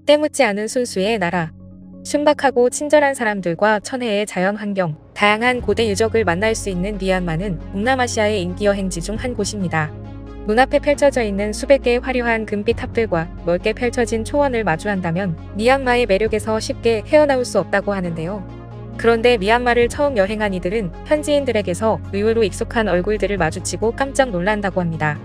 때묻지 않은 순수의 나라. 순박하고 친절한 사람들과 천혜의 자연환경, 다양한 고대 유적을 만날 수 있는 미얀마는 동남아시아의 인기 여행지 중 한 곳입니다. 눈앞에 펼쳐져 있는 수백 개의 화려한 금빛 탑들과 넓게 펼쳐진 초원을 마주한다면 미얀마의 매력에서 쉽게 헤어나올 수 없다고 하는데요. 그런데 미얀마를 처음 여행한 이들은 현지인들에게서 의외로 익숙한 얼굴들을 마주치고 깜짝 놀란다고 합니다.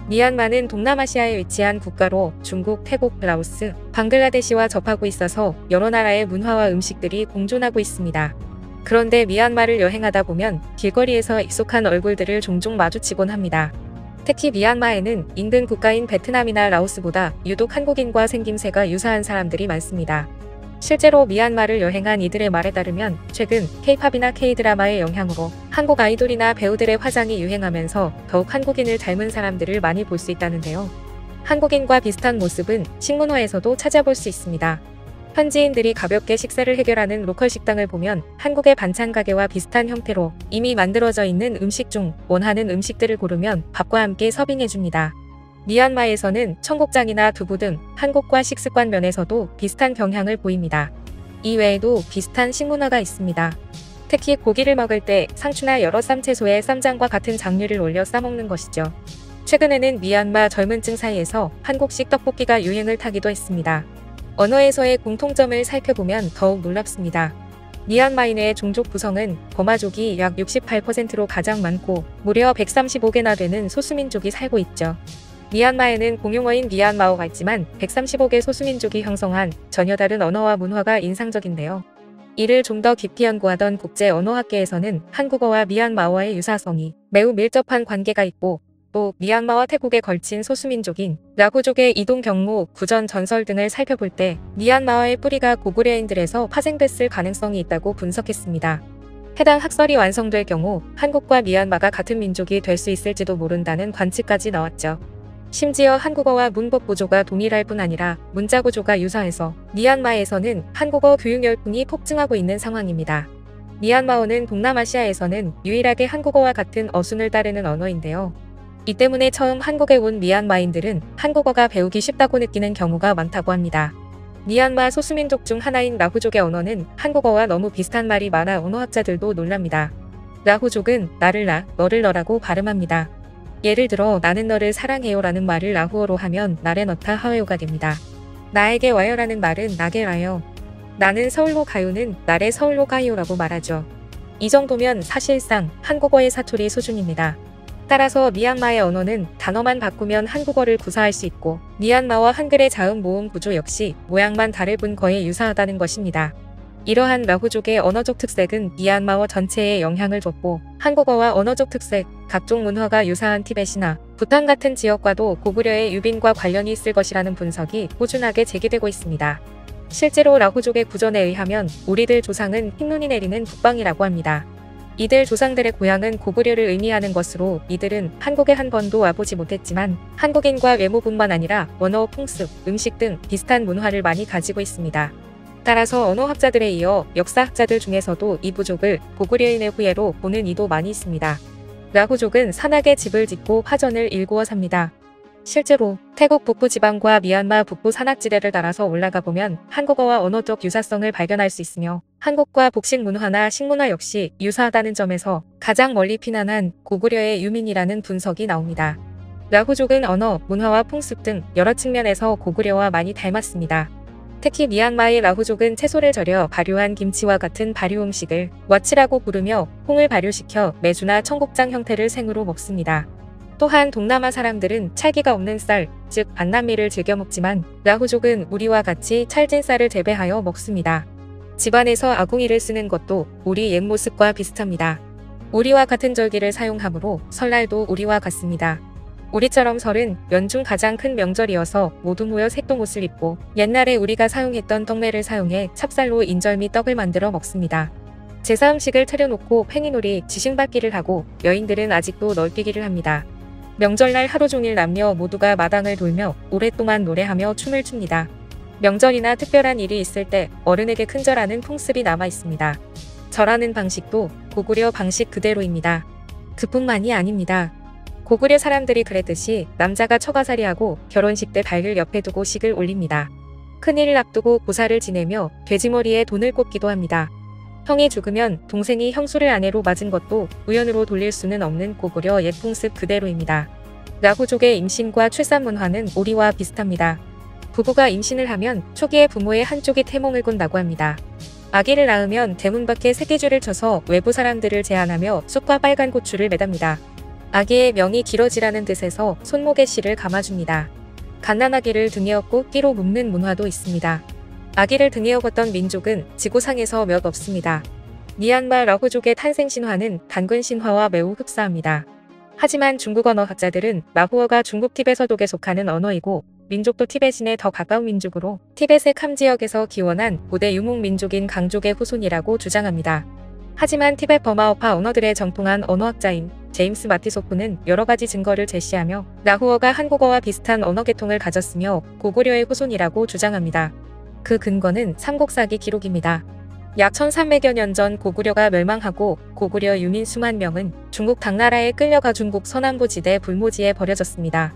미얀마는 동남아시아에 위치한 국가로 중국, 태국, 라오스, 방글라데시와 접하고 있어서 여러 나라의 문화와 음식들이 공존하고 있습니다. 그런데 미얀마를 여행하다 보면 길거리에서 익숙한 얼굴들을 종종 마주치곤 합니다. 특히 미얀마에는 인근 국가인 베트남이나 라오스보다 유독 한국인과 생김새가 유사한 사람들이 많습니다. 실제로 미얀마를 여행한 이들의 말에 따르면 최근 K-팝이나 K-드라마의 영향으로 한국 아이돌이나 배우들의 화장이 유행하면서 더욱 한국인을 닮은 사람들을 많이 볼 수 있다는데요. 한국인과 비슷한 모습은 식문화에서도 찾아볼 수 있습니다. 현지인들이 가볍게 식사를 해결하는 로컬 식당을 보면 한국의 반찬 가게와 비슷한 형태로 이미 만들어져 있는 음식 중 원하는 음식들을 고르면 밥과 함께 서빙해줍니다. 미얀마에서는 청국장이나 두부 등 한국과 식습관 면에서도 비슷한 경향을 보입니다. 이외에도 비슷한 식문화가 있습니다. 특히 고기를 먹을 때 상추나 여러 쌈채소에 쌈장과 같은 장류를 올려 싸먹는 것이죠. 최근에는 미얀마 젊은층 사이에서 한국식 떡볶이가 유행을 타기도 했습니다. 언어에서의 공통점을 살펴보면 더욱 놀랍습니다. 미얀마인의 종족 구성은 버마족이 약 68%로 가장 많고 무려 135개나 되는 소수민족이 살고 있죠. 미얀마에는 공용어인 미얀마어가 있지만 135개 소수민족이 형성한 전혀 다른 언어와 문화가 인상적인데요. 이를 좀 더 깊이 연구하던 국제언어학계에서는 한국어와 미얀마어의 유사성이 매우 밀접한 관계가 있고 또 미얀마와 태국에 걸친 소수민족인 라후족의 이동 경로, 구전 전설 등을 살펴볼 때 미얀마어의 뿌리가 고구려인들에서 파생됐을 가능성이 있다고 분석했습니다. 해당 학설이 완성될 경우 한국과 미얀마가 같은 민족이 될 수 있을지도 모른다는 관측까지 나왔죠. 심지어 한국어와 문법 구조가 동일할 뿐 아니라 문자 구조가 유사해서 미얀마에서는 한국어 교육 열풍이 폭증하고 있는 상황입니다. 미얀마어는 동남아시아에서는 유일하게 한국어와 같은 어순을 따르는 언어인데요. 이 때문에 처음 한국에 온 미얀마인들은 한국어가 배우기 쉽다고 느끼는 경우가 많다고 합니다. 미얀마 소수민족 중 하나인 라후족의 언어는 한국어와 너무 비슷한 말이 많아 언어학자들도 놀랍니다. 라후족은 나를 나, 너를 너라고 발음합니다. 예를 들어 나는 너를 사랑해요 라는 말을 라후어로 하면 나레 너타 하웨오가 됩니다. 나에게 와요 라는 말은 나게 라요. 나는 서울로 가요는 나레 서울로 가요라고 말하죠. 이 정도면 사실상 한국어의 사투리 수준입니다. 따라서 미얀마의 언어는 단어만 바꾸면 한국어를 구사할 수 있고 미얀마와 한글의 자음 모음 구조 역시 모양만 다를 뿐 거의 유사하다는 것입니다. 이러한 라후족의 언어적 특색은 미얀마어 전체에 영향을 줬고 한국어와 언어적 특색, 각종 문화가 유사한 티벳이나 부탄 같은 지역과도 고구려의 유빈과 관련이 있을 것이라는 분석이 꾸준하게 제기되고 있습니다. 실제로 라후족의 구전에 의하면 우리들 조상은 흰눈이 내리는 북방이라고 합니다. 이들 조상들의 고향은 고구려를 의미하는 것으로 이들은 한국에 한 번도 와보지 못했지만 한국인과 외모뿐만 아니라 언어, 풍습, 음식 등 비슷한 문화를 많이 가지고 있습니다. 따라서 언어학자들에 이어 역사학자들 중에서도 이 부족을 고구려인의 후예로 보는 이도 많이 있습니다. 라후족은 산악에 집을 짓고 화전을 일구어 삽니다. 실제로 태국 북부 지방과 미얀마 북부 산악지대를 따라서 올라가 보면 한국어와 언어적 유사성을 발견할 수 있으며 한국과 복식 문화나 식문화 역시 유사하다는 점에서 가장 멀리 피난한 고구려의 유민이라는 분석이 나옵니다. 라후족은 언어, 문화와 풍습 등 여러 측면에서 고구려와 많이 닮았습니다. 특히 미얀마의 라후족은 채소를 절여 발효한 김치와 같은 발효 음식을 와치라고 부르며 홍을 발효시켜 메주나 청국장 형태를 생으로 먹습니다. 또한 동남아 사람들은 찰기가 없는 쌀, 즉 반남미를 즐겨 먹지만 라후족은 우리와 같이 찰진 쌀을 재배하여 먹습니다. 집안에서 아궁이를 쓰는 것도 우리 옛 모습과 비슷합니다. 우리와 같은 절기를 사용하므로 설날도 우리와 같습니다. 우리처럼 설은 연중 가장 큰 명절이어서 모두 모여 색동옷을 입고 옛날에 우리가 사용했던 떡매를 사용해 찹쌀로 인절미 떡을 만들어 먹습니다. 제사 음식을 차려놓고 팽이놀이, 지신받기를 하고 여인들은 아직도 널뛰기를 합니다. 명절날 하루 종일 남녀 모두가 마당을 돌며 오랫동안 노래하며 춤을 춥니다. 명절이나 특별한 일이 있을 때 어른에게 큰절하는 풍습이 남아 있습니다. 절하는 방식도 고구려 방식 그대로입니다. 그뿐만이 아닙니다. 고구려 사람들이 그랬듯이 남자가 처가살이하고 결혼식 때 발을 옆에 두고 식을 올립니다. 큰일을 앞두고 고사를 지내며 돼지머리에 돈을 꽂기도 합니다. 형이 죽으면 동생이 형수를 아내로 맞은 것도 우연으로 돌릴 수는 없는 고구려 옛 풍습 그대로입니다. 라후족의 임신과 출산 문화는 우리와 비슷합니다. 부부가 임신을 하면 초기에 부모의 한쪽이 태몽을 꾼다고 합니다. 아기를 낳으면 대문 밖에 새끼줄을 쳐서 외부 사람들을 제한하며 쑥과 빨간 고추를 매답니다. 아기의 명이 길어지라는 뜻에서 손목에 실을 감아줍니다. 갓난아기를 등에 업고 띠로 묶는 문화도 있습니다. 아기를 등에 업었던 민족은 지구상에서 몇 없습니다. 미얀마 라후족의 탄생 신화는 단군 신화와 매우 흡사합니다. 하지만 중국 언어학자들은 라후어가 중국 티베 서독에 속하는 언어이고 민족도 티베신에 더 가까운 민족으로 티베트의 캄 지역에서 기원한 고대 유목 민족인 강족의 후손이라고 주장합니다. 하지만 티베트 버마어파 언어들의 정통한 언어학자인 제임스 마티소프는 여러가지 증거를 제시하며 라후어가 한국어와 비슷한 언어 계통을 가졌으며 고구려의 후손이라고 주장합니다. 그 근거는 삼국사기 기록입니다. 약 1300여 년 전 고구려가 멸망하고 고구려 유민 수만 명은 중국 당나라에 끌려가 중국 서남부 지대 불모지에 버려졌습니다.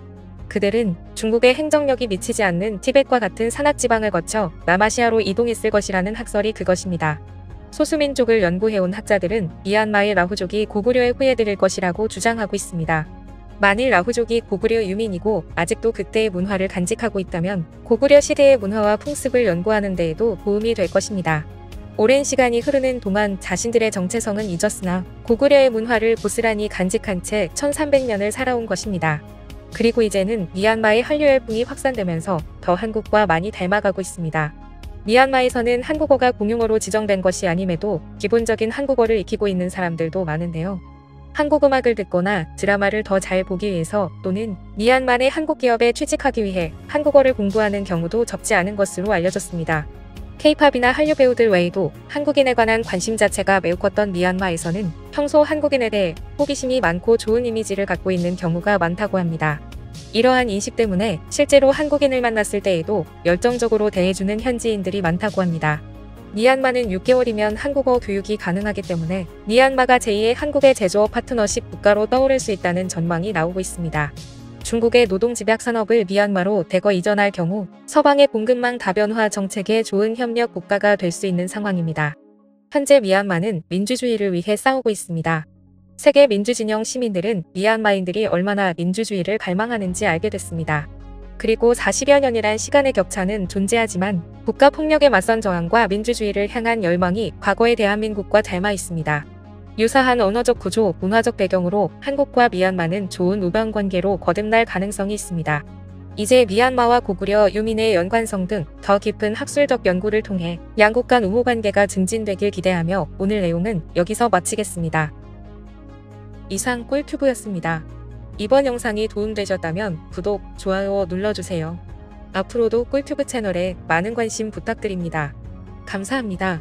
그들은 중국의 행정력이 미치지 않는 티벳과 같은 산악지방을 거쳐 남아시아로 이동했을 것이라는 학설이 그것입니다. 소수민족을 연구해온 학자들은 미얀마의 라후족이 고구려의 후예들일 것이라고 주장하고 있습니다. 만일 라후족이 고구려 유민이고 아직도 그때의 문화를 간직하고 있다면 고구려 시대의 문화와 풍습을 연구하는 데에도 도움이 될 것입니다. 오랜 시간이 흐르는 동안 자신들의 정체성은 잊었으나 고구려의 문화를 고스란히 간직한 채 1300년을 살아온 것입니다. 그리고 이제는 미얀마의 한류 열풍이 확산되면서 더 한국과 많이 닮아가고 있습니다. 미얀마에서는 한국어가 공용어로 지정된 것이 아님에도 기본적인 한국어를 익히고 있는 사람들도 많은데요. 한국 음악을 듣거나 드라마를 더 잘 보기 위해서 또는 미얀마 내 한국 기업에 취직하기 위해 한국어를 공부하는 경우도 적지 않은 것으로 알려졌습니다. K-팝이나 한류 배우들 외에도 한국인에 관한 관심 자체가 매우 컸던 미얀마에서는 평소 한국인에 대해 호기심이 많고 좋은 이미지를 갖고 있는 경우가 많다고 합니다. 이러한 인식 때문에 실제로 한국인을 만났을 때에도 열정적으로 대해주는 현지인들이 많다고 합니다. 미얀마는 6개월이면 한국어 교육이 가능하기 때문에 미얀마가 제2의 한국의 제조업 파트너십 국가로 떠오를 수 있다는 전망이 나오고 있습니다. 중국의 노동집약산업을 미얀마로 대거 이전할 경우 서방의 공급망 다변화 정책에 좋은 협력 국가가 될 수 있는 상황입니다. 현재 미얀마는 민주주의를 위해 싸우고 있습니다. 세계 민주진영 시민들은 미얀마인들이 얼마나 민주주의를 갈망하는지 알게 됐습니다. 그리고 40여 년이란 시간의 격차는 존재하지만 국가폭력에 맞선 저항과 민주주의를 향한 열망이 과거의 대한민국과 닮아 있습니다. 유사한 언어적 구조, 문화적 배경으로 한국과 미얀마는 좋은 우방관계로 거듭날 가능성이 있습니다. 이제 미얀마와 고구려 유민의 연관성 등 더 깊은 학술적 연구를 통해 양국 간 우호관계가 증진되길 기대하며 오늘 내용은 여기서 마치겠습니다. 이상 꿀튜브였습니다. 이번 영상이 도움되셨다면 구독, 좋아요 눌러주세요. 앞으로도 꿀튜브 채널에 많은 관심 부탁드립니다. 감사합니다.